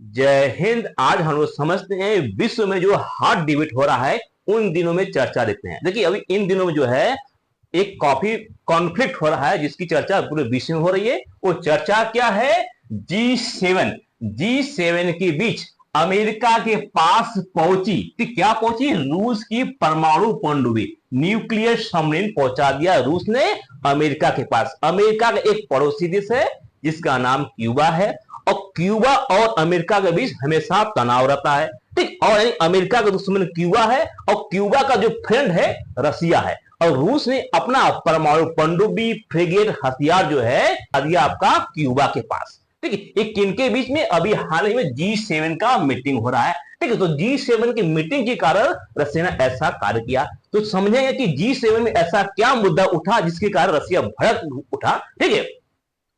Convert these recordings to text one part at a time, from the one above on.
जय हिंद। आज हम लोग समझते हैं विश्व में जो हॉट डिबेट हो रहा है उन दिनों में चर्चा लेते हैं। देखिए अभी इन दिनों में जो है एक कॉफी कॉन्फ्लिक्ट हो रहा है जिसकी चर्चा पूरे विश्व में हो रही है। वो चर्चा क्या है? G7। G7 के बीच अमेरिका के पास पहुंची तो क्या पहुंची? रूस की परमाणु पनडुब्बी न्यूक्लियर सबमरीन पहुंचा दिया रूस ने अमेरिका के पास। अमेरिका का एक पड़ोसी देश है जिसका नाम क्यूबा है और क्यूबा और अमेरिका के बीच हमेशा तनाव रहता है। ठीक, और अमेरिका का दुश्मन क्यूबा है और क्यूबा का जो फ्रेंड है रसिया है। और रूस ने अपना परमाणु पनडुब्बी फ्रिगेट हथियार जो है दिया आपका क्यूबा के पास। ठीक है, एक किनके बीच में? अभी हाल ही में G7 का मीटिंग हो रहा है। ठीक है, तो G7 की मीटिंग के कारण रसिया ने ऐसा कार्य किया। तो समझेंगे कि G7 में ऐसा क्या मुद्दा उठा जिसके कारण रसिया भड़क उठा। ठीक है,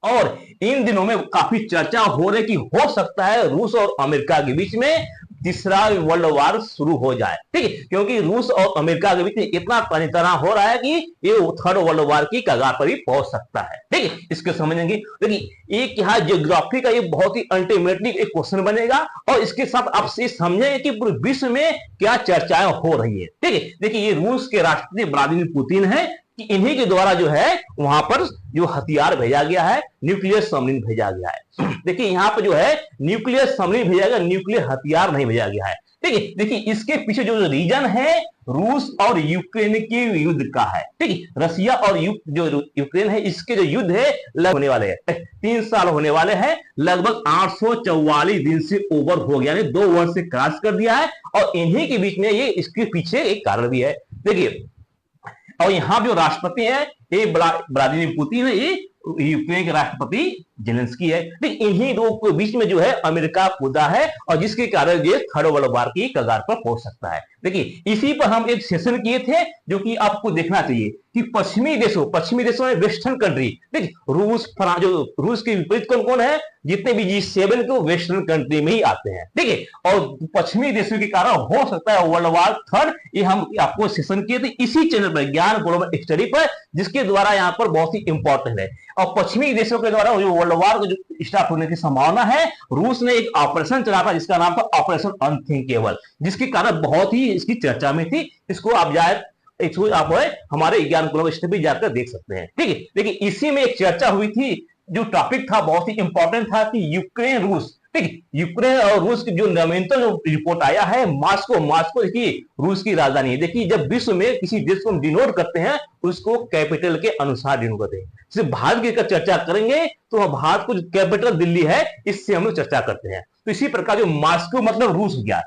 और इन दिनों में काफी चर्चा हो रही कि हो सकता है रूस और अमेरिका के बीच में तीसरा वर्ल्ड वार शुरू हो जाए। ठीक है, क्योंकि रूस और अमेरिका के बीच में इतना तनाव हो रहा है कि ये थर्ड वर्ल्ड वार की कगार पर भी पहुंच सकता है। ठीक है, इसको समझेंगे। देखिए एक यहाँ ज्योग्राफी का एक बहुत ही अल्टीमेटली एक क्वेश्चन बनेगा और इसके साथ आप ये समझेंगे कि पूरे विश्व में क्या चर्चाएं हो रही है। ठीक है, देखिए ये रूस के राष्ट्रपति व्लादिमीर पुतिन है कि इन्हीं के द्वारा जो है वहां पर जो हथियार भेजा गया है, न्यूक्लियर सबमरीन भेजा गया है। देखिए यहाँ पर जो है न्यूक्लियर सबमरीन भेजा गया, न्यूक्लियर हथियार नहीं भेजा गया है। ठीक है, देखिए इसके पीछे जो रीजन है रूस और यूक्रेन के युद्ध का है। ठीक है, रसिया और जो यूक्रेन है इसके जो युद्ध है लगभग होने वाले हैं 3 साल होने वाले हैं। लगभग 844 दिन से ओवर हो गया, यानी 2 वर्ष से क्रॉस कर दिया है। और इन्हीं के बीच में ये इसके पीछे एक कारण भी है। देखिए और यहाँ जो राष्ट्रपति है ये व्लादिमीर पुतिन है, ये यूक्रेन के राष्ट्रपति जेलेंस्की है। लेकिन इन्हीं दो के बीच में जो है अमेरिका कूदा है और जिसके कारण ये थर्ड वर्ल्ड वार की कगार पर पहुंच सकता है। देखिए इसी पर हम एक सेशन किए थे जो कि आपको देखना चाहिए कि पश्चिमी देशों में वेस्टर्न कंट्री, देखिए रूस फ्रांस, जो रूस के विपरीत कौन कौन है? जितने भी G7 के वेस्टर्न कंट्री में ही आते हैं। ठीक है, और पश्चिमी देशों के कारण हो सकता है वर्ल्ड वार थर्ड। ये हम आपको सेशन किए थे इसी चैनल पर, ज्ञान ग्लोबल स्टडी पर, जिसके द्वारा यहाँ पर बहुत ही इंपॉर्टेंट है। और पश्चिमी देशों के द्वारा जो वर्ल्ड वार को जो स्टार्ट होने की संभावना है, रूस ने एक ऑपरेशन चला था जिसका नाम था ऑपरेशन अनथिंकेबल, जिसके कारण बहुत ही इसकी चर्चा में थी। इसको आप आप हमारे ज्ञान ग्लोबल स्टडी जाकर देख सकते हैं। ठीक है, देखिए इसी में एक चर्चा हुई थी, जो टॉपिक था बहुत ही इंपॉर्टेंट था कि यूक्रेन रूस। ठीक है, यूक्रेन और रूस की जो नवीनतम जो रिपोर्ट आया है, मास्को देखिए रूस की राजधानी है। देखिए जब विश्व में किसी देश को हम डिनोट करते हैं उसको कैपिटल के अनुसार डिनोट करते हैं। सिर्फ भारत की अगर चर्चा करेंगे तो भारत को जो कैपिटल दिल्ली है इससे हम लोग चर्चा करते हैं। तो इसी प्रकार जो मास्को मतलब रूस हो गया,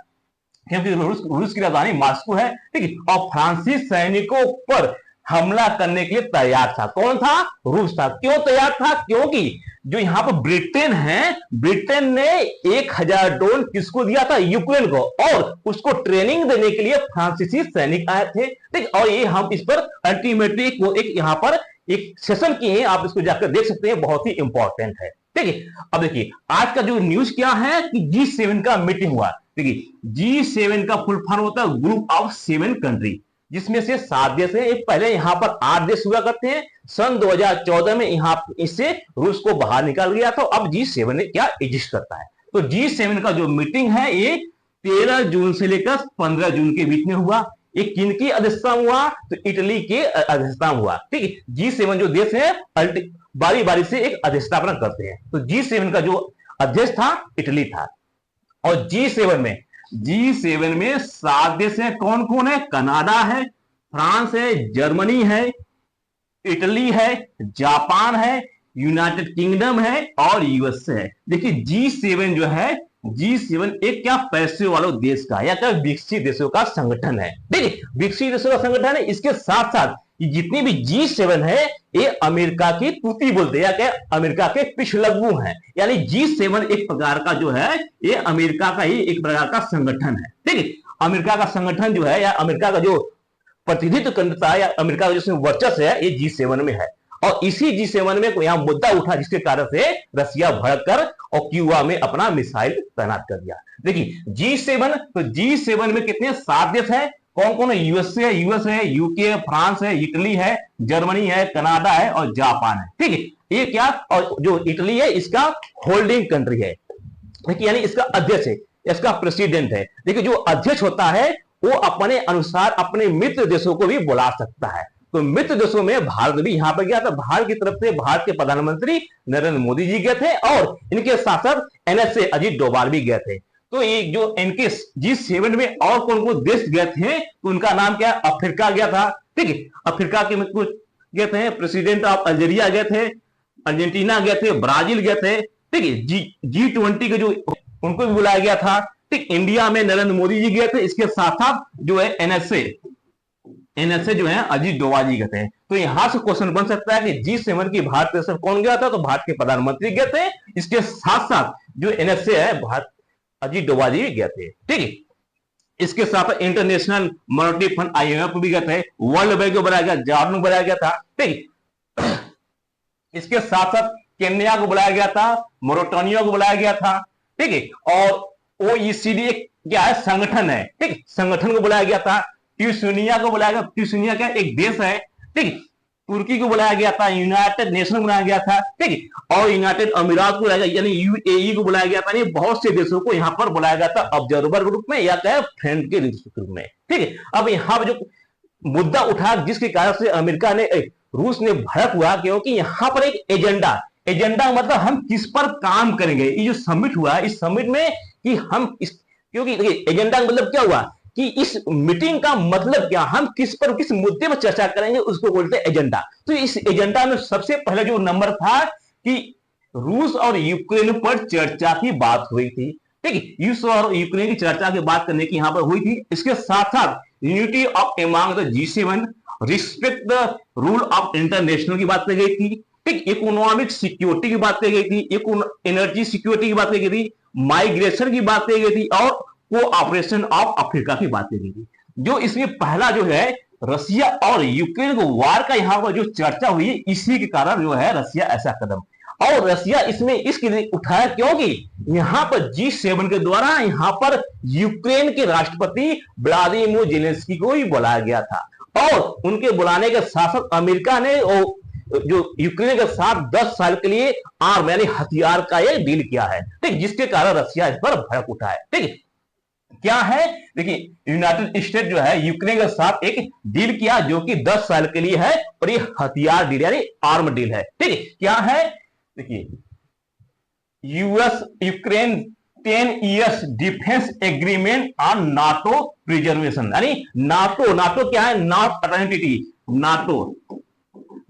क्योंकि रूस की राजधानी मास्को है। ठीक है, और फ्रांसीसी सैनिकों पर हमला करने के लिए तैयार था। कौन था? रूस था। क्यों तैयार था? क्योंकि जो यहाँ पर ब्रिटेन है, ब्रिटेन ने 1000 ड्रोन किसको दिया था? यूक्रेन को, और उसको ट्रेनिंग देने के लिए फ्रांसीसी सैनिक आए थे। ठीक, और ये हम इस पर अल्टीमेटली एक यहाँ पर एक सेशन किए हैं, आप इसको जाकर देख सकते हैं, बहुत ही इंपॉर्टेंट है। ठीक है, अब देखिए आज का जो न्यूज क्या है कि G7 का मीटिंग हुआ। देखिए G7 का फुल फॉर्म होता है ग्रुप ऑफ 7 कंट्री, जिसमें से 7 देश है। पहले यहां पर 8 देश हुआ करते हैं। सन 2014 में यहां इससे रूस को बाहर निकाल गया था। अब G7 ने क्या एग्जिस्ट करता है? तो G7 का जो मीटिंग है ये 13 जून से लेकर 15 जून के बीच में हुआ। ये किनकी अध्यक्षता हुआ? तो इटली के अध्यक्षता हुआ। ठीक है, G7 जो देश है बारी बारी से एक अध्यक्षता करते हैं। तो G7 का जो अध्यक्ष था इटली था। और G7 में 7 देश है। कौन कौन है? कनाडा है, फ्रांस है, जर्मनी है, इटली है, जापान है, यूनाइटेड किंगडम है और यूएस है। देखिए G7 जो है, G7 एक क्या पैसे वालों देश का या क्या विकसित देशों का संगठन है। देखिए विकसित देशों का संगठन है। इसके साथ साथ जितनी भी G7 है ये अमेरिका की तूती बोलते हैं या क्या अमेरिका के पिछलग्गू हैं। यानी G7 एक प्रकार का जो है ये अमेरिका का ही एक प्रकार का संगठन है। ठीक है, अमेरिका का संगठन जो है या अमेरिका का जो प्रतिनिधित्व करता है या अमेरिका का जिसमें वर्चस्व है ये G7 में है। और इसी G7 में यहाँ मुद्दा उठा जिसके कारण से रसिया भड़क कर और क्यूबा में अपना मिसाइल तैनात कर दिया। देखिए G7, तो G7 में कितने? 7 देश है। कौन कौन है? यूएस है, यूके है, फ्रांस है, इटली है, जर्मनी है, कनाडा है और जापान है। ठीक है, ये क्या, और जो इटली है इसका होल्डिंग कंट्री है। देखिए यानी इसका अध्यक्ष है, इसका प्रेसिडेंट है। देखिए जो अध्यक्ष होता है वो अपने अनुसार अपने मित्र देशों को भी बुला सकता है। तो मित्र देशों में भारत भी यहां पर गया था। भारत की तरफ से भारत के प्रधानमंत्री नरेंद्र मोदी जी गए थे और इनके साथ साथ NSA अजीत डोभाल भी गए थे। तो ये जो इनके G7 में और कौन कौन देश गए थे, तो उनका नाम क्या है, अफ्रीका गया था, ठीक है, अफ्रीका के में कुछ गए थे, प्रेसिडेंट ऑफ अल्जीरिया गए थे, अर्जेंटीना गए थे, ब्राजील गए थे, ठीक है, G20 के जो उनको भी बुलाया गया था, ठीक। इंडिया में नरेंद्र मोदी जी गए थे, इसके साथ साथ जो है NSA जो है अजीत डोभाल जी गए थे। तो यहां से क्वेश्चन बन सकता है कि G7 की भारत के साथ कौन गया था, तो भारत के प्रधानमंत्री गए थे, इसके साथ साथ जो NSA है भारत अजीत डोभाल जी गए थे, ठीक है। इसके साथ इंटरनेशनल मॉनेटरी फंड IMF भी गए थे, वर्ल्ड बैंक को बुलाया गया, जॉर्डन बुलाया गया था, ठीक। इसके साथ साथ केन्या को बुलाया गया था, मोरिटानिया को बुलाया गया था, ठीक है। और OECD क्या है, संगठन है, ठीक, संगठन को बुलाया गया था, ट्यूनीशिया को बुलाया गया, ट्यूनीशिया क्या एक देश है, ठीक, तुर्की को बुलाया गया था, यूनाइटेड नेशन बुलाया गया था, ठीक, और यूनाइटेड अमीरात को बुलाया गया, यानी UAE को बुलाया गया था। बहुत से देशों को यहां पर बुलाया गया था ऑब्जर्वर के रूप में या क्या फ्रेंड के रूप में, ठीक है। अब यहां पर जो मुद्दा उठा जिसके कारण से अमेरिका ने रूस ने भड़क हुआ, क्योंकि यहां पर एक एजेंडा मतलब हम किस पर काम करेंगे। ये जो समिट हुआ इस समिट में कि हम इस, क्योंकि एजेंडा का मतलब क्या हुआ कि इस मीटिंग का मतलब क्या, हम किस मुद्दे पर चर्चा करेंगे उसको बोलते हैं एजेंडा। तो इस एजेंडा में सबसे पहले जो नंबर था कि रूस और यूक्रेन पर चर्चा की बात हुई थी, ठीक है, रूस और यूक्रेन की चर्चा की बात करने की यहां पर हुई थी। इसके साथ साथ unity of among the G7, respect the rule of international की बात की गई थी, ठीक, इकोनॉमिक सिक्योरिटी की बात की गई थी, एनर्जी सिक्योरिटी की बात की गई थी, माइग्रेशन की बात की गई थी और कोऑपरेशन ऑफ अफ्रीका की बात की गई थी। जो इसमें पहला जो है रसिया और यूक्रेन को वार का यहां पर जो चर्चा हुई, इसी के कारण जो है रसिया ऐसा कदम, और रसिया इसमें इसके लिए उठाया क्योंकि यहां पर G7 के द्वारा यहां पर यूक्रेन के राष्ट्रपति व्लादिमीर जेलेंस्की को ही बुलाया गया था, और उनके बुलाने के साथ साथ अमेरिका ने जो यूक्रेन के साथ 10 साल के लिए आर्म यानी हथियार का ये डील किया है, ठीक, जिसके कारण रसिया इस पर भड़क उठा है, ठीक है। क्या है, देखिए यूनाइटेड स्टेट जो है यूक्रेन के साथ एक डील किया जो कि 10 साल के लिए है, और ये हथियार डील यानी आर्म डील है, ठीक है। क्या है, देखिए US Ukraine 10 years defence agreement on NATO preservation, यानी नाटो क्या है, नॉर्थ अटलांटिक ट्रीटी।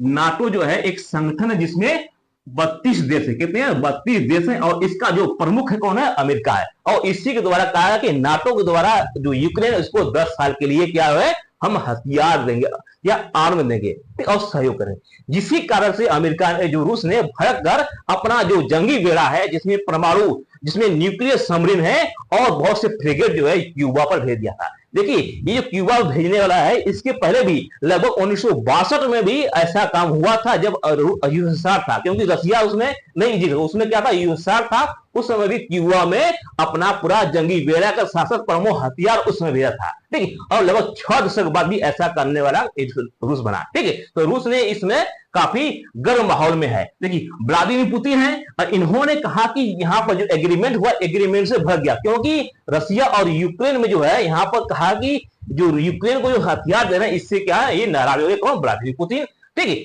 नाटो जो है एक संगठन है जिसमें 32 देश है, कितने हैं, 32 देश हैं, और इसका जो प्रमुख है कौन है, अमेरिका है। और इसी के द्वारा कहा है कि नाटो के द्वारा जो यूक्रेन है उसको 10 साल के लिए क्या है, हम हथियार देंगे या आर्म देंगे और सहयोग करें। जिसी कारण से अमेरिका ने जो रूस ने भड़क कर अपना जो जंगी बेड़ा है जिसमें परमाणु, जिसमें न्यूक्लियर सबमरीन है और बहुत से फ्रिगेट जो है क्यूबा पर भेज दिया था। देखिए ये जो क्यूबा भेजने वाला है, इसके पहले भी लगभग 1962 में भी ऐसा काम हुआ था जब यूएसएसआर था, क्योंकि रसिया उसमें नहीं जीता, उसमें क्या था, यूएसएसआर था। उस समय भी क्यूबा में अपना पूरा जंगी बेड़ा का शासक परमाणु हथियार उसमें भेजा था, ठीक है। और लगभग 6 दशक बाद भी ऐसा करने वाला रूस बना, ठीक है। तो रूस ने इसमें काफी गर्म माहौल में है। देखिए व्लादिमीर पुतिन है और इन्होंने कहा कि यहां पर जो एग्रीमेंट हुआ एग्रीमेंट से भग गया, क्योंकि रसिया और यूक्रेन में जो है यहां पर कहा कि जो यूक्रेन को जो हथियार दे रहे हैं इससे क्या है, ये नाराज हो गए कौन, व्लादिमीर पुतिन, ठीक है।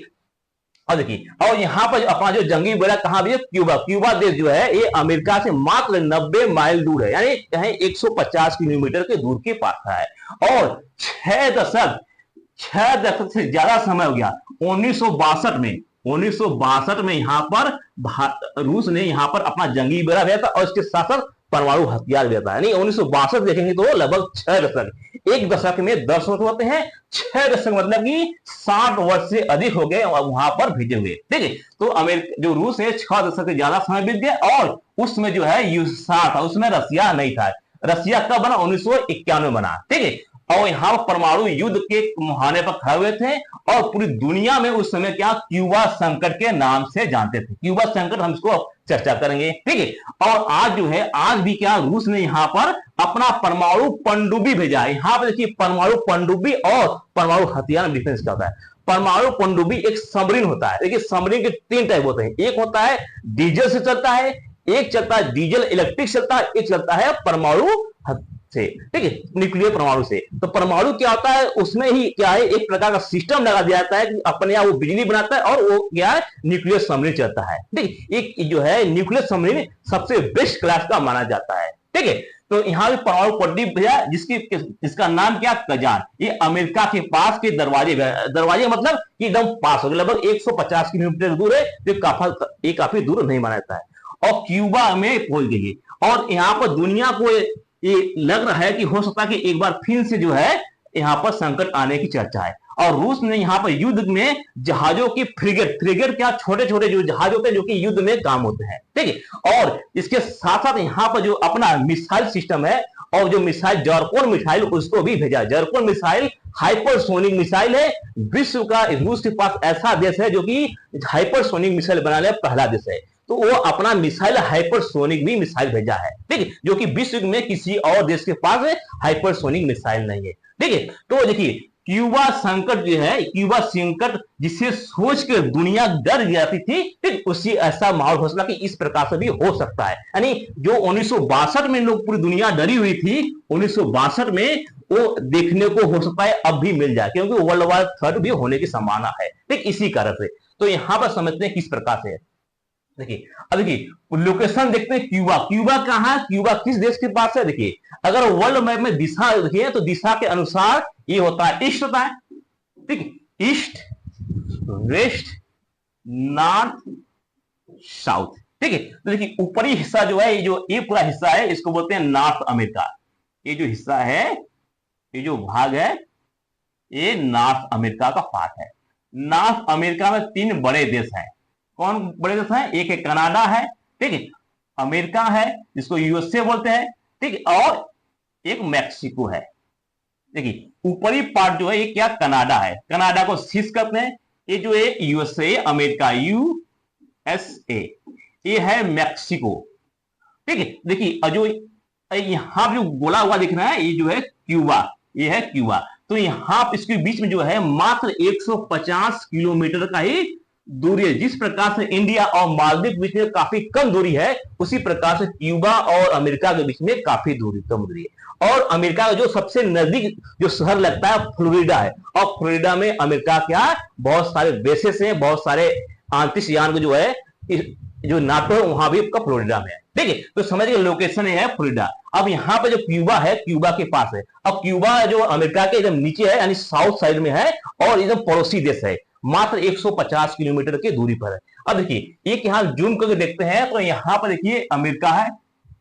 और देखिए और यहां पर अपना जो जंगी बेड़ा कहां भी है, क्यूबा देश जो है ये अमेरिका से मात्र 90 माइल दूर है, यानी 150 किलोमीटर के दूर के पास है। और 6 दशक से ज्यादा समय हो गया, 1962 में यहां पर रूस ने यहां पर अपना जंगी बेड़ा भेजा था और इसके साथ साथ परमाणु हथियार भेजा था। यानी 1962 देखेंगे तो लगभग 6 दशक, एक दशक में 10 वर्ष होते हैं, 6 दशक मतलब कि 60 वर्ष से अधिक हो गए वहां पर भेजे हुए, ठीक है। तो अमेरिका जो रूस है 6 दशक से ज्यादा समय बीत गया, और उसमें जो है यूएसएसआर था, उसमें रसिया नहीं था। रसिया कब बना, 1991 में बना, ठीक है। और यहां परमाणु युद्ध के मुहाने पर खड़े हुए थे और पूरी दुनिया में उस समय क्या क्यूबा संकट के नाम से जानते थे। क्यूबा संकट हम इसको चर्चा करेंगे, ठीक है। और आज जो है आज भी क्या रूस ने यहां पर अपना परमाणु पनडुब्बी भेजा है। यहां पर देखिए परमाणु पनडुब्बी और परमाणु हथियार में डिफरेंस क्या होता है। परमाणु पनडुब्बी एक सबमरीन होता है। देखिए सबमरीन के 3 टाइप होते हैं, एक होता है डीजल से चलता है, एक चलता है डीजल इलेक्ट्रिक चलता है, एक चलता है परमाणु से, ठीक है, न्यूक्लियर परमाणु से। तो परमाणु क्या होता है, उसमें ही क्या है, एक प्रकार का सिस्टम लगा दिया जाता है कि अपने आप वो बिजली बनाता है और वो क्या है, न्यूक्लियर सबमरीन चलता है। ठीक, एक जो है न्यूक्लियर सबमरीन सबसे बेस्ट क्लास का माना जाता है। ठीक है, तो यहाँ भी परमाणु पट्टी भैया जिसका नाम क्या, कजान, ये अमेरिका के पास के दरवाजे मतलब कि एकदम पास हो गए, लगभग 150 किलोमीटर दूर है, तो ये काफी दूर नहीं माना जाता है। और क्यूबा में पहुंच गई है और यहाँ पर दुनिया को ये लग रहा है कि हो सकता है कि एक बार फिर से जो है यहाँ पर संकट आने की चर्चा है। और रूस ने यहाँ पर युद्ध में जहाजों की फ्रिगेट क्या, छोटे छोटे जो जहाज होते हैं जो कि युद्ध में काम होते हैं। ठीक है, और इसके साथ साथ यहाँ पर जो अपना मिसाइल सिस्टम है और जो मिसाइल जर्कोन मिसाइल उसको भी भेजा। जर्कोन मिसाइल हाइपरसोनिक मिसाइल है, विश्व का रूस के पास ऐसा देश है जो कि हाइपरसोनिक मिसाइल बनाने वाला पहला देश है। तो वो अपना मिसाइल हाइपरसोनिक भी मिसाइल भेजा है। ठीक है, जो कि विश्व में किसी और देश के पास हाइपरसोनिक मिसाइल नहीं है। ठीक है, तो देखिए क्यूबा संकट जो है, क्यूबा संकट जिसे सोच के दुनिया डर जाती थी, ठीक, उसी ऐसा माहौल हो सकता कि इस प्रकार से भी हो सकता है। यानी जो 1962 में लोग पूरी दुनिया डरी हुई थी, 1962 में वो देखने को हो सकता है अब भी मिल जाए, क्योंकि वर्ल्ड वार थर्ड भी होने की संभावना है। ठीक, इसी कारण से तो यहां पर समझते हैं किस प्रकार से। देखिए अब देखिए लोकेशन देखते हैं, क्यूबा, क्यूबा कहां है, क्यूबा किस देश के पास है। देखिए अगर वर्ल्ड मैप में दिशा देखिए तो दिशा के अनुसार ये होता है, ईस्ट होता है, ठीक, ईस्ट वेस्ट नॉर्थ साउथ। ठीक है, तो देखिए ऊपरी हिस्सा जो है, ये पूरा हिस्सा है, इसको बोलते हैं नॉर्थ अमेरिका। ये जो हिस्सा है, ये जो भाग है, ये नॉर्थ अमेरिका का पार्ट है। नॉर्थ अमेरिका में 3 बड़े देश हैं। कौन बड़े देश हैं, एक है कनाडा है, ठीक है, अमेरिका है जिसको यूएसए बोलते हैं, ठीक, और एक मैक्सिको है। देखिए ऊपरी पार्ट जो है ये क्या, कनाडा है, कनाडा को शीश कहते हैं। ये जो है यूएसए, अमेरिका, यूएसए, ये है मैक्सिको। ठीक है, देखिए जो यहां जो गोला हुआ दिख रहा है, ये जो है क्यूबा, ये है क्यूबा। तो यहां इसके बीच में जो है मात्र 150 किलोमीटर का ही दूरी है। जिस प्रकार से इंडिया और मालदीव के बीच में काफी कम दूरी है, उसी प्रकार से क्यूबा और अमेरिका के बीच में काफी कम दूरी है। और अमेरिका का जो सबसे नजदीक जो शहर लगता है फ्लोरिडा है, और फ्लोरिडा में अमेरिका क्या बहुत सारे बेसेस हैं, बहुत सारे अंतरिक्ष यान जो है, जो नाटो है वहां भी आपका फ्लोरिडा में है। ठीक है, तो समझ गए लोकेशन है फ्लोरिडा। अब यहाँ पे जो क्यूबा है, क्यूबा के पास है। अब क्यूबा जो अमेरिका के एकदम नीचे है, यानी साउथ साइड में है और एकदम पड़ोसी देश है, मात्र 150 किलोमीटर की दूरी पर है। अब देखिए एक यहाँ जूम करके देखते हैं तो यहाँ पर देखिए अमेरिका है,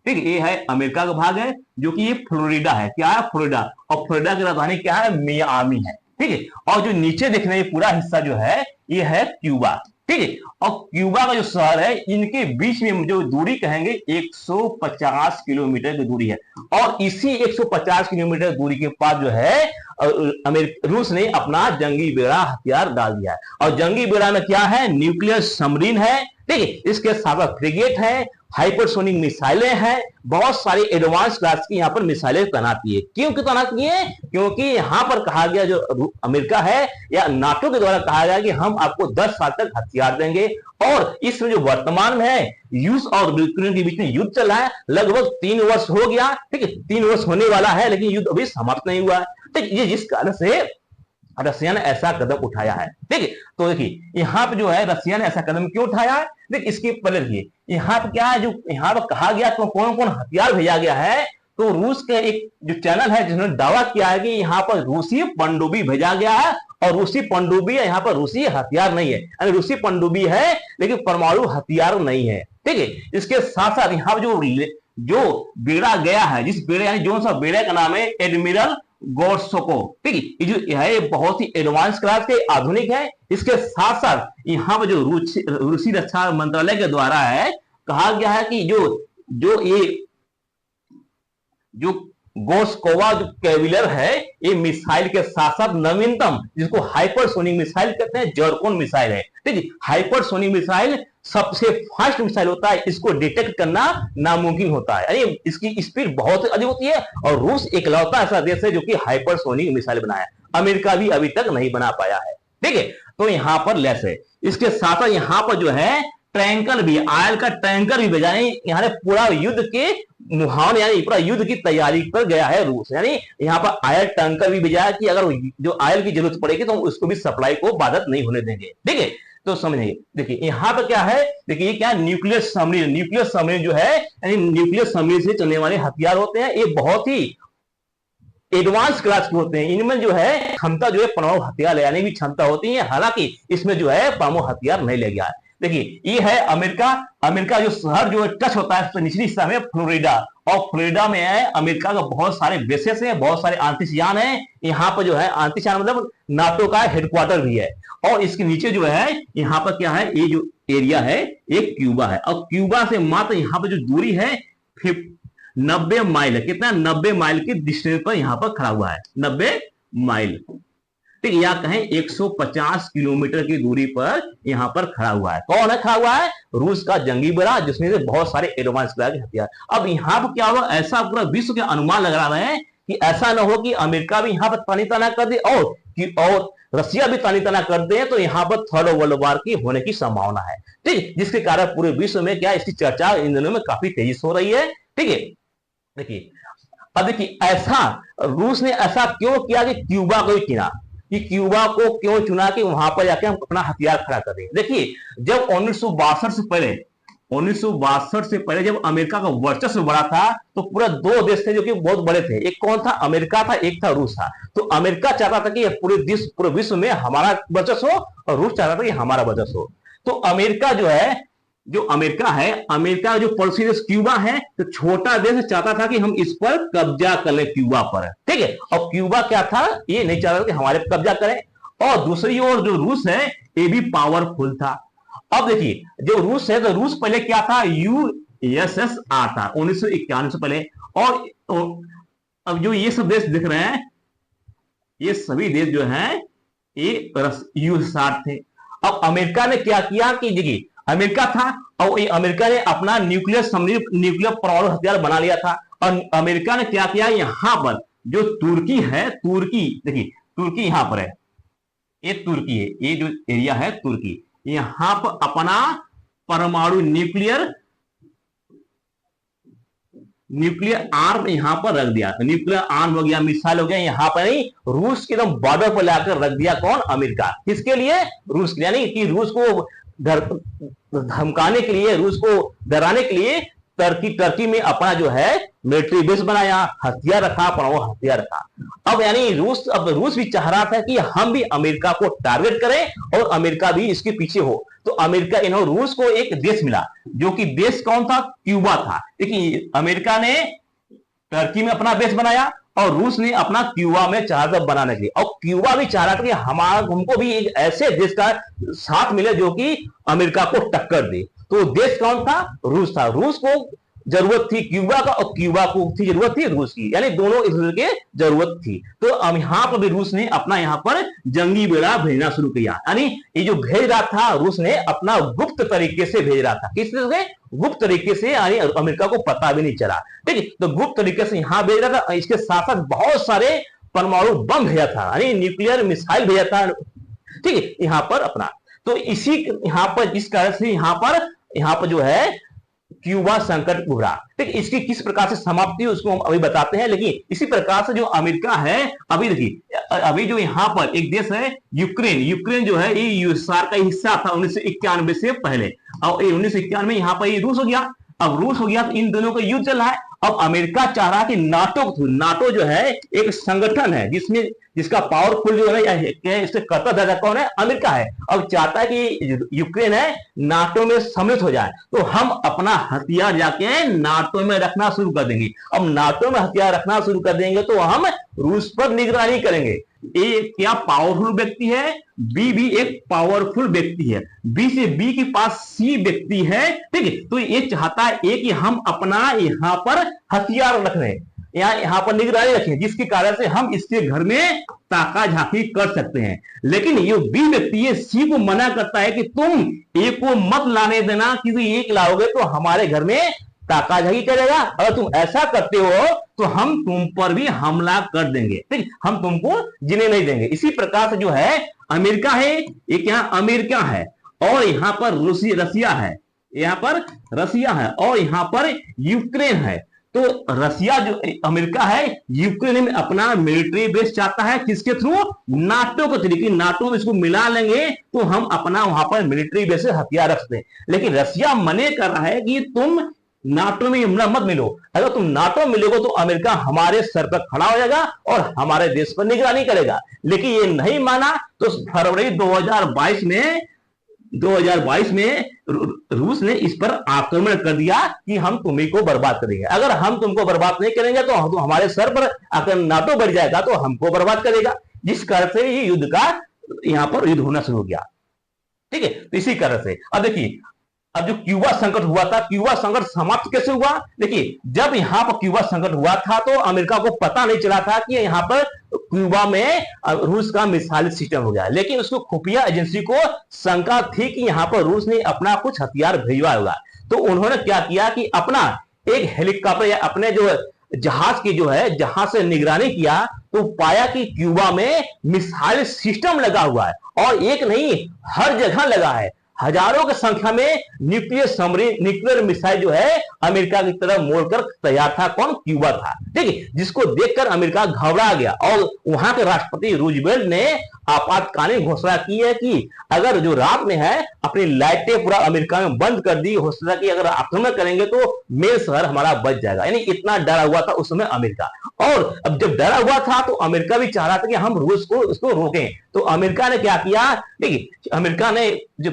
ठीक है, ये है अमेरिका का भाग है, जो कि ये फ्लोरिडा है। क्या है, फ्लोरिडा, और फ्लोरिडा की राजधानी क्या है, मियामी है। ठीक है, और जो नीचे देखने ये पूरा हिस्सा जो है, ये है क्यूबा। ठीक है, और क्यूबा का जो शहर है, इनके बीच में जो दूरी कहेंगे 150 किलोमीटर की दूरी है। और इसी 150 किलोमीटर दूरी के पास जो है रूस ने अपना जंगी बेड़ा हथियार डाल दिया है। और जंगी बेड़ा में क्या है, न्यूक्लियर सबमरीन है, ठीक है, इसके साथ फ्रिगेट है, हाइपरसोनिक मिसाइलें हैं, बहुत सारी एडवांस क्लास की यहाँ पर मिसाइलें तैनात की है। क्यों तैनात की है, क्योंकि यहाँ पर कहा गया, जो अमेरिका है या नाटो के द्वारा कहा गया कि हम आपको 10 साल तक हथियार देंगे। और इसमें जो वर्तमान में है, रूस और यूक्रेन के बीच में युद्ध चल रहा है, लगभग 3 वर्ष हो गया, ठीक है, 3 वर्ष होने वाला है, लेकिन युद्ध अभी समाप्त नहीं हुआ है। ठीक, ये जिस कारण से रसिया ने ऐसा कदम उठाया है। ठीक है, तो देखिए यहाँ पे जो है रसिया ने ऐसा कदम क्यों उठाया है, देख इसके पहले देखिए यहाँ पे क्या है, जो यहाँ पे कहा गया तो कौन कौन हथियार भेजा गया है। तो रूस का एक जो चैनल है जिन्होंने दावा किया है कि यहाँ पर रूसी पनडुब्बी भेजा गया है, और रूसी पनडुब्बी है, यहाँ पर रूसी हथियार नहीं है, यानी रूसी पनडुब्बी है लेकिन परमाणु हथियार नहीं है। ठीक है, इसके साथ साथ यहाँ जो बेड़ा गया है, जिस बेड़े यानी जो सा बेड़े का नाम है एडमिरल गोर्सोको, ठीक है, ये जो है बहुत ही एडवांस क्लास के आधुनिक है। इसके साथ साथ यहाँ पर जो रूसी रक्षा मंत्रालय के द्वारा है कहा गया है कि जो गोस्कोवा जो कैविलर है, ये मिसाइल के साथ साथ नवीनतम, जिसको हाइपरसोनिक मिसाइल कहते हैं, जर्कोन मिसाइल है। ठीक है, हाइपरसोनिक मिसाइल सबसे फास्ट मिसाइल होता है, इसको डिटेक्ट करना नामुमकिन होता है, यानी इसकी स्पीड बहुत अधिक होती है। और रूस इकलौता ऐसा देश है जो कि हाइपरसोनिक मिसाइल बनाया, अमेरिका भी अभी तक नहीं बना पाया है। ठीक है, तो यहां पर लेस है। इसके साथ यहाँ पर जो है टैंकर भी, ऑयल का टैंकर भी भेजा, यानी पूरा युद्ध के मुहान, यानी पूरा युद्ध की तैयारी पर गया है रूस। यानी यहाँ पर ऑयल टैंकर भी भेजा है कि अगर जो ऑयल की जरूरत पड़ेगी तो हम उसको भी सप्लाई को बाधित नहीं होने देंगे। ठीक है, तो समझिए, देखिए यहाँ पर क्या है, देखिए क्या न्यूक्लियर सबमरीन, न्यूक्लियर सबमरीन जो है यानी न्यूक्लियर सबमरीन से चलने वाले हथियार होते हैं, ये बहुत ही एडवांस क्लास के होते हैं। इनमें जो है क्षमता जो है परमाणु हथियार ले जाने की क्षमता होती है, हालांकि इसमें जो है परमाणु हथियार नहीं ले गया है। देखिए ये है अमेरिका, अमेरिका जो शहर जो टच होता है तो निचली हिस्सा में फ्लोरिडा, और फ्लोरिडा में है अमेरिका का बहुत सारे बेसेस हैं, बहुत सारे अंतरिक्ष यान है। यहाँ पर जो है अंतरिक्ष यान मतलब नाटो का हेडक्वार्टर भी है, और इसके नीचे जो है यहाँ पर क्या है, ये जो एरिया है एक क्यूबा है, और क्यूबा से मात्र यहाँ पर जो दूरी है 90 माइल है। कितना? 90 माइल की डिस्टेंस पर यहाँ पर खड़ा हुआ है, 90 माइल, ठीक, या कहें 150 किलोमीटर की दूरी पर यहाँ पर खड़ा हुआ है। कौन है खड़ा हुआ है? रूस का जंगी बेड़ा, जिसमें से बहुत सारे एडवांस के हथियार। अब यहाँ पर क्या होगा, ऐसा पूरा विश्व के अनुमान लगा रहे हैं कि ऐसा ना हो कि अमेरिका भी यहाँ पर तानी ताना कर दे और रसिया भी तानी ताना कर दे, तो यहाँ पर थर्ड वर्ल्ड वॉर की होने की संभावना है। ठीक, जिसके कारण पूरे विश्व में क्या इसकी चर्चा इन दिनों में काफी तेजी से हो रही है। ठीक है, देखिए अब देखिए ऐसा रूस ने ऐसा क्यों किया कि क्यूबा को ही चुना, कि क्यूबा को क्यों चुना कि वहां पर जाके हम अपना हथियार खड़ा कर दें। देखिए जब 1962 से पहले, 1962 से पहले जब अमेरिका का वर्चस्व बड़ा था तो पूरा दो देश थे जो कि बहुत बड़े थे, एक कौन था? अमेरिका था, एक था रूस था। तो अमेरिका चाहता था कि पूरे विश्व में हमारा वर्चस्व हो, और रूस चाहता था कि हमारा वर्चस्व हो। तो अमेरिका जो है, जो अमेरिका है, अमेरिका जो पड़ोसी देश क्यूबा है, तो छोटा देश चाहता था कि हम इस पर कब्जा कर लें क्यूबा पर। ठीक है, और क्यूबा क्या था, ये नहीं चाहता था कि हमारे पर कब्जा करें। और दूसरी ओर जो रूस है ये भी पावरफुल था। अब देखिए जो रूस है, तो रूस पहले क्या था? यूएसएसआर था 1991 से पहले। और अब जो ये सब देश दिख रहे हैं, ये सभी देश जो हैं ये यूएसएसआर थे। अब अमेरिका ने क्या किया कि देखिए अमेरिका था, और ये अमेरिका ने अपना न्यूक्लियर परमाणु हथियार बना लिया था। और अमेरिका ने क्या किया, यहां पर जो तुर्की है, तुर्की देखिए तुर्की यहां पर है, ये तुर्की है, ये जो एरिया है तुर्की, यहां पर अपना परमाणु न्यूक्लियर आर्म यहां पर रख दिया। न्यूक्लियर आर्म हो गया, मिसाइल हो गया, यहां पर ही रूस के एकदम बॉर्डर पर लाकर रख दिया। कौन? अमेरिका। किसके लिए? रूस के, यानी कि रूस को धमकाने के लिए, रूस को डराने के लिए टर्की में अपना जो है मिलिट्री बेस बनाया, हथियार रखा, परमाणु हथियार रखा। अब यानी अब रूस भी चाह रहा था कि हम भी अमेरिका को टारगेट करें और अमेरिका भी इसके पीछे हो। तो अमेरिका रूस को एक देश मिला, जो कि देश कौन था? क्यूबा था। देखिए अमेरिका ने टर्की में अपना बेस बनाया और रूस ने अपना क्यूबा में चाह रहा था बनाने के लिए, और क्यूबा भी चाह रहा था कि हमको भी एक ऐसे देश का साथ मिले जो कि अमेरिका को टक्कर दे। तो देश कौन था? रूस था। रूस को जरूरत थी क्यूबा का, और क्यूबा को थी जरूरत थी रूस की, यानी दोनों इस के जरूरत थी। तो अब यहां पर भी रूस ने अपना यहां पर जंगी बेड़ा भेजना शुरू किया। यानी ये जो भेज रहा था रूस ने अपना गुप्त तरीके से भेज रहा था। किस तरह से? गुप्त तरीके से, यानी अमेरिका को पता भी नहीं चला। ठीक है, तो गुप्त तरीके से यहां भेज रहा था। इसके साथ साथ बहुत सारे परमाणु बम भेजा था, यानी न्यूक्लियर मिसाइल भेजा था। ठीक है, यहां पर अपना, तो इसी यहां पर जिस कारण से यहां पर जो है क्यूबा संकट उभरा। ठीक, इसकी किस प्रकार से समाप्ति उसको हम अभी बताते हैं। लेकिन इसी प्रकार से जो अमेरिका है, अभी देखिए अभी जो यहाँ पर एक देश है यूक्रेन जो है ये यूएसएसआर का हिस्सा था 1991 से पहले, और 1991 यहाँ पर ये रूस हो गया। अब रूस हो गया तो इन दोनों का युद्ध चल रहा है। अब अमेरिका चाह रहा है कि नाटो जो है एक संगठन है जिसका पावरफुल जो है इससे कर्ता दर्जा कौन है? अमेरिका है। अब चाहता है कि यूक्रेन है नाटो में सम्मिलित हो जाए, तो हम अपना हथियार जाके नाटो में रखना शुरू कर देंगे। अब नाटो में हथियार रखना शुरू कर देंगे तो हम रूस पर निगरानी करेंगे। ए क्या पावरफुल व्यक्ति है? बी भी एक पावरफुल व्यक्ति है, बी से बी के पास सी व्यक्ति है। ठीक है, तो ये चाहता है कि हम अपना यहां पर हथियार रख रहे हैं, यहां पर निगरानी रखें, जिसके कारण से हम इसके घर में ताका झांकी कर सकते हैं। लेकिन ये बी व्यक्ति है सी को मना करता है कि तुम ए को मत लाने देना, क्योंकि एक लाओगे तो हमारे घर में ताका झांकी करेगा, अगर तुम ऐसा करते हो तो हम तुम पर भी हमला कर देंगे। ठीक, हम तुमको जीने नहीं देंगे। इसी प्रकार से जो है अमेरिका है, एक यहाँ अमेरिका है और यहाँ पर रसिया है। यहाँ पर रसिया है और यहाँ पर यूक्रेन है। तो रसिया जो अमेरिका है यूक्रेन में अपना मिलिट्री बेस चाहता है, किसके थ्रू? नाटो के तरीके, नाटो में इसको मिला लेंगे तो हम अपना वहां पर मिलिट्री बेस से हथियार रखते हैं। लेकिन रसिया मने कर रहा है कि तुम नाटो में मत मिलो, अगर तुम नाटो मिलोगे तो अमेरिका हमारे सर पर खड़ा हो जाएगा और हमारे देश पर निगरानी करेगा। लेकिन ये नहीं माना, तो फरवरी 2022 में रूस ने इस पर आक्रमण कर दिया कि हम तुम्ही को बर्बाद करेंगे, अगर हम तुमको बर्बाद नहीं करेंगे तो हमारे सर पर अगर नाटो बढ़ जाएगा तो हमको बर्बाद करेगा। जिस कारण से ये युद्ध का यहां पर युद्ध होना शुरू हो गया। ठीक है, तो इसी कारण से अब देखिए, अब जो क्यूबा संकट हुआ था, क्यूबा संकट समाप्त कैसे हुआ? देखिए, जब यहां पर क्यूबा संकट हुआ था तो अमेरिका को पता नहीं चला था कि यहां पर क्यूबा में रूस का मिसाइल सिस्टम हो गया, लेकिन उसको खुफिया एजेंसी को शंका थी कि यहां पर रूस ने अपना कुछ हथियार भिजवाया होगा। तो उन्होंने क्या किया कि अपना एक हेलीकॉप्टर या अपने जो जहाज की जो है जहाज से निगरानी किया, तो पाया कि क्यूबा में मिसाइल सिस्टम लगा हुआ है और एक नहीं हर जगह लगा है। हजारों की संख्या में न्यूक्लियर मिसाइल जो है अमेरिका की तरफ मोड़कर तैयार था। कौन? क्यूबा था। ठीक है, जिसको देखकर अमेरिका घबरा गया और वहां के राष्ट्रपति रूजवेल्ट ने आपातकालीन घोषणा की है कि अगर जो रात में है अपनी लाइटें पूरा अमेरिका में बंद कर दी, हो सकता कि अगर आक्रमण करेंगे तो मेन शहर हमारा बच जाएगा। यानी इतना डरा हुआ था उस समय अमेरिका। और अब जब डरा हुआ था तो अमेरिका भी चाह रहा था कि हम रूस को उसको रोकें। तो अमेरिका ने क्या किया? देखिए, अमेरिका ने जो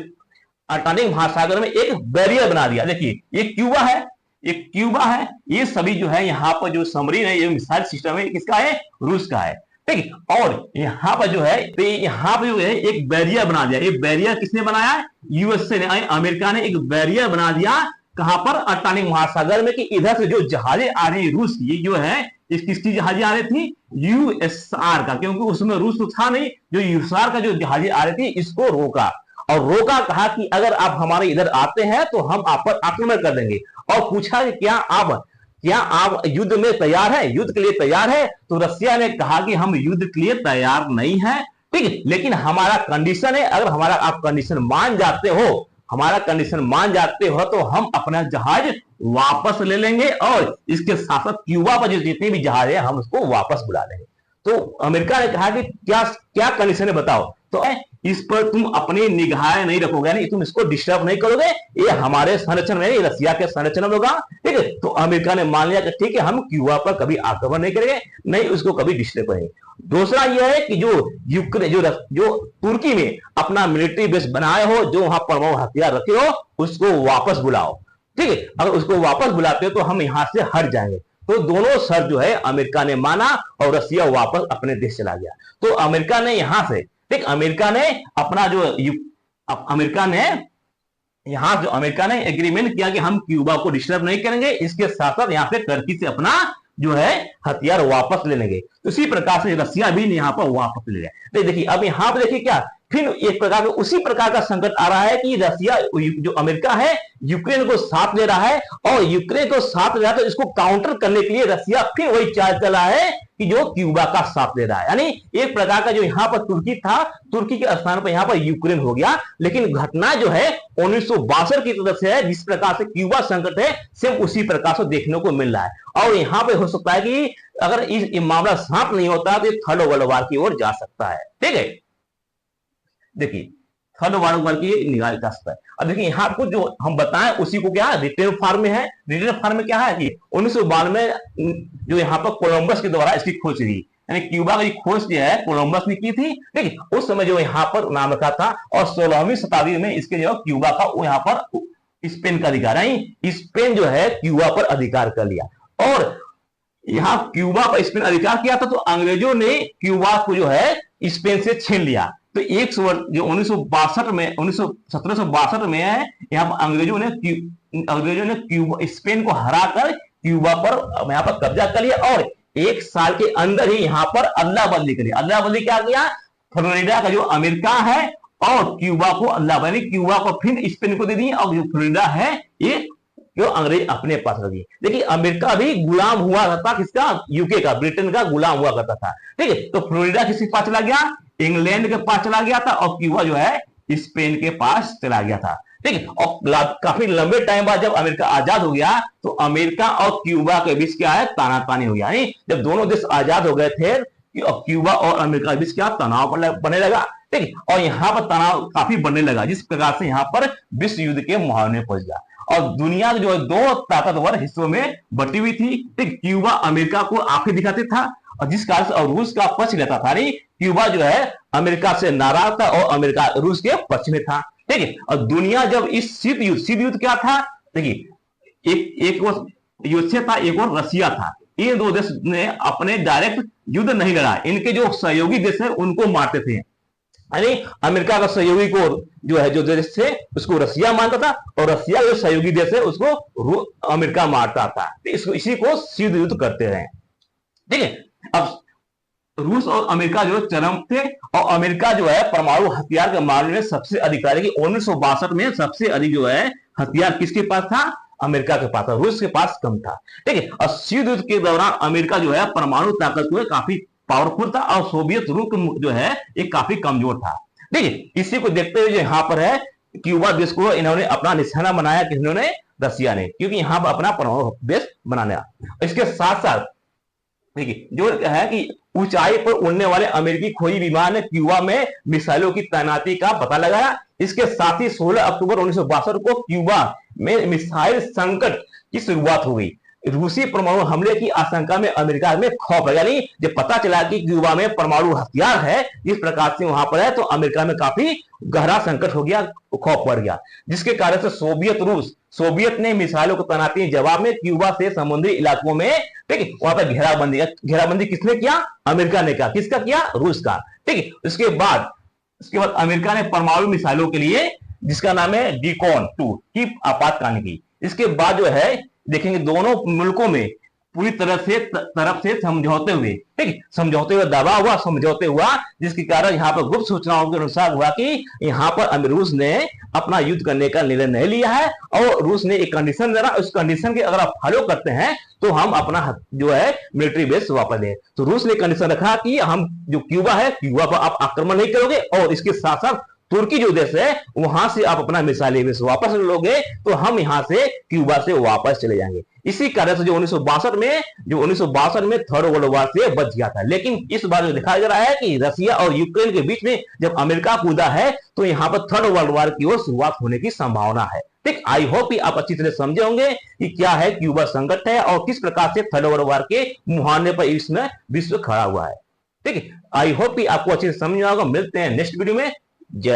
अटलांटिक महासागर में एक बैरियर बना दिया। देखिए, ये क्यूबा है, ये क्यूबा है, ये सभी जो है यहाँ पर जो सबमरीन है, ये मिसाइल सिस्टम है, किसका है? रूस का है। ठीक है, और यहाँ पर जो है तो यहाँ पर जो है एक बैरियर बना दिया। ये बैरियर किसने बनाया? यूएसए ने, अमेरिका ने एक बैरियर बना दिया। कहां पर? अटलांटिक महासागर में, कि इधर से जो जहाजें आ रही रूस की जो है, इस किसकी जहाजें आ रही थी? यूएसआर का, क्योंकि उसमें रूस तो था नहीं, जो यूएसआर का जो जहाजें आ रही थी इसको रोका। और रोका, कहा कि अगर आप हमारे इधर आते हैं तो हम आप पर आक्रमण कर देंगे। और पूछा कि क्या आप युद्ध में तैयार है, युद्ध के लिए तैयार है? तो रसिया ने कहा कि हम युद्ध के लिए तैयार नहीं है। ठीक है, लेकिन हमारा कंडीशन है, अगर हमारा आप कंडीशन मान जाते हो, हमारा कंडीशन मान जाते हो तो हम अपना जहाज वापस ले लेंगे और इसके साथ साथ क्यूबा पर जितने भी जहाज है हम उसको वापस बुला लेंगे। तो अमेरिका ने कहा कि क्या क्या कंडीशन है बताओ। तो इस पर तुम अपनी निगाहें नहीं रखोगे, नहीं तुम इसको डिस्टर्ब नहीं करोगे, ये हमारे संरक्षण में, रसिया के संरक्षण में होगा। ठीक है, तो अमेरिका ने मान लिया कि ठीक है, हम क्यूबा पर कभी आक्रमण नहीं करेंगे, नहीं उसको कभी डिस्टर्ब करेंगे। दूसरा यह है कि जो यूक्रेन जो तुर्की में अपना मिलिट्री बेस बनाए हो, जो वहां परमाणु हथियार रखे हो, उसको वापस बुलाओ। ठीक है, अगर उसको वापस बुलाते हो तो हम यहां से हट जाएंगे। तो दोनों शर्त जो है अमेरिका ने माना और रसिया वापस अपने देश चला गया। तो अमेरिका ने यहां से, ठीक, अमेरिका ने अपना जो अमेरिका ने एग्रीमेंट किया कि हम क्यूबा को डिस्टर्ब नहीं करेंगे, इसके साथ साथ यहाँ पे टर्की से अपना जो है हथियार वापस ले लेंगे। तो इसी प्रकार से रसिया भी यहाँ पर वापस ले लिया। तो देखिए, अब यहाँ पर देखिए क्या फिर एक प्रकार का उसी प्रकार का संकट आ रहा है कि रसिया जो अमेरिका है यूक्रेन को साथ ले रहा है, और यूक्रेन को साथ ले रहा है तो इसको काउंटर करने के लिए रसिया फिर वही चाल चला है कि जो क्यूबा का साथ ले रहा है। यानी एक प्रकार का जो यहाँ पर तुर्की था, तुर्की के स्थान पर यहाँ पर यूक्रेन हो गया। लेकिन घटना जो है 1962 की तरफ से है, जिस प्रकार से क्यूबा संकट है सेम उसी प्रकार से देखने को मिल रहा है। और यहाँ पे हो सकता है कि अगर इस मामला शांत नहीं होता तो थर्ड वर्ल्ड वार की ओर जा सकता है। ठीक है, देखिए थर्ड वर्ल्ड वार की निगाह जा सकता है। अब देखिए यहाँ आपको जो हम बताएं उसी को क्या रिटेन फॉर्म में है। रिटेन फॉर्म में क्या है कि 1992 में जो यहाँ पर कोलंबस के द्वारा इसकी खोज की, यानी क्यूबा की खोज जो है कोलंबस ने की थी। ठीक है, उस समय जो यहाँ पर नाम रखा था, और 16वीं शताब्दी में इसके जो क्यूबा का वो यहाँ पर स्पेन का अधिकार, यानी स्पेन जो है क्यूबा पर अधिकार कर लिया। और यहाँ क्यूबा पर स्पेन अधिकार किया था तो अंग्रेजों ने क्यूबा को जो है स्पेन से छीन लिया। तो एक जो 1962 में 1762 में है, यहाँ अंग्रेजों ने क्यूबा स्पेन को हराकर क्यूबा पर यहाँ पर कब्जा कर लिया, और एक साल के अंदर ही यहाँ पर अदला बदली करी। अदला बदली क्या किया? फ्लोरिडा का जो अमेरिका है और क्यूबा को अदला बदली, क्यूबा को फिर स्पेन को दे दी, और जो फ्लोरिडा है ये जो अंग्रेज अपने पास रख दिए। देखिए अमेरिका भी गुलाम हुआ करता, किसका? यूके का, ब्रिटेन का गुलाम हुआ करता था। ठीक है, तो फ्लोरिडा किसके पास चला गया? इंग्लैंड के पास चला गया था, और क्यूबा जो है स्पेन के पास चला गया था। ठीक है। और काफी लंबे टाइम बाद जब अमेरिका आजाद हो गया तो अमेरिका और क्यूबा के बीच क्या है, तानातानी हो गया। जब दोनों देश आजाद हो गए थे, क्यूबा और अमेरिका के बीच क्या तनाव बनने लगा, ठीक है। और यहाँ पर तनाव काफी बढ़ने लगा, जिस प्रकार से यहाँ पर विश्व युद्ध के मुहाने में पहुंच गया और दुनिया जो है दो ताकतवर हिस्सों में बटी हुई थी। ठीक, क्यूबा अमेरिका को आंखें दिखाते था और जिस कारण से और रूस का पक्ष लेता था। नहीं, क्यूबा जो है अमेरिका से नाराज था और अमेरिका रूस के पक्ष में था। ठीक है। और दुनिया जब इस शीत युद्ध क्या था, देखिए एक और यूएसए था, एक और रशिया था। इन दो देश ने अपने डायरेक्ट युद्ध नहीं लड़ा, इनके जो सहयोगी देश है उनको मारते थे। यानी अमेरिका का सहयोगी को जो है जो देश थे उसको रसिया मानता था और रसिया जो सहयोगी देश है उसको अमेरिका मारता था। इसको इसी को शीत युद्ध करते रहे। ठीक है। अब रूस और अमेरिका जो चरम थे और अमेरिका जो है परमाणु हथियार के मामले में सबसे अधिक था। 1962 में सबसे अधिक जो है हथियार किसके पास था, अमेरिका के पास था, रूस के पास कम था। ठीक है। और शीत युद्ध के दौरान अमेरिका जो है परमाणु ताकत जो है काफी पावरफुल था और सोवियत रूस जो है एक काफी कमजोर था। ठीक है। इसी को देखते हुए जो यहाँ पर है क्यूबा देश को इन्होंने अपना निशाना बनाया, किन्होंने, रसिया ने, क्योंकि यहाँ पर अपना परमाणु देश बनाना। इसके साथ साथ देखिए जो है कि ऊंचाई पर उड़ने वाले अमेरिकी खोजी विमान ने क्यूबा में मिसाइलों की तैनाती का पता लगाया। इसके साथ ही 16 अक्टूबर 1962 को क्यूबा में मिसाइल संकट की शुरुआत हो गई। रूसी परमाणु हमले की आशंका में अमेरिका में खौफ है, यानी जब पता चला कि क्यूबा में परमाणु हथियार है इस प्रकार से वहां पर है, तो अमेरिका में काफी गहरा संकट हो गया, खौफ बढ़ गया, जिसके कारण से सोवियत ने मिसाइलों को तैनाती जवाब में क्यूबा से समुद्री इलाकों में, ठीक है, वहां पर घेराबंदी किसने किया, अमेरिका ने किया। किसका किया, रूस का। ठीक है। उसके बाद अमेरिका ने परमाणु मिसाइलों के लिए जिसका नाम है डीकॉन 2 की आपातकालीन की। इसके बाद जो है देखेंगे दोनों मुल्कों में पूरी तरफ से समझौते हुए, ठीक, समझौते हुए दबाव हुआ, समझौते हुआ, जिसके कारण यहाँ पर गुप्त सूचनाओं के अनुसार हुआ कि यहाँ पर रूस ने अपना युद्ध करने का निर्णय नहीं लिया है और रूस ने एक कंडीशन दे रहा, उस कंडीशन के अगर आप फॉलो करते हैं तो हम अपना जो है मिलिट्री बेस वापस लें। तो रूस ने कंडीशन रखा कि हम जो क्यूबा है, क्यूबा पर आप आक्रमण नहीं करोगे और इसके साथ साथ तुर्की जो देश है वहां से आप अपना मिसाइल बेस वापस लोगे तो हम यहां से क्यूबा से वापस चले जाएंगे। इसी कारण से जो 1962 में थर्ड वर्ल्ड वॉर से बच गया था। लेकिन इस बार जो दिखाया जा रहा है कि रसिया और यूक्रेन के बीच में जब अमेरिका कूदा है तो यहाँ पर थर्ड वर्ल्ड वॉर की ओर शुरुआत होने की संभावना है। ठीक, आई होप कि आप अच्छी तरह समझे होंगे कि क्या है क्यूबा संकट है और किस प्रकार से थर्ड वर्ल्ड वॉर के मुहाने पर इसमें विश्व खड़ा हुआ है। ठीक है। आई होप कि आपको अच्छे से समझ होगा। मिलते हैं नेक्स्ट वीडियो में।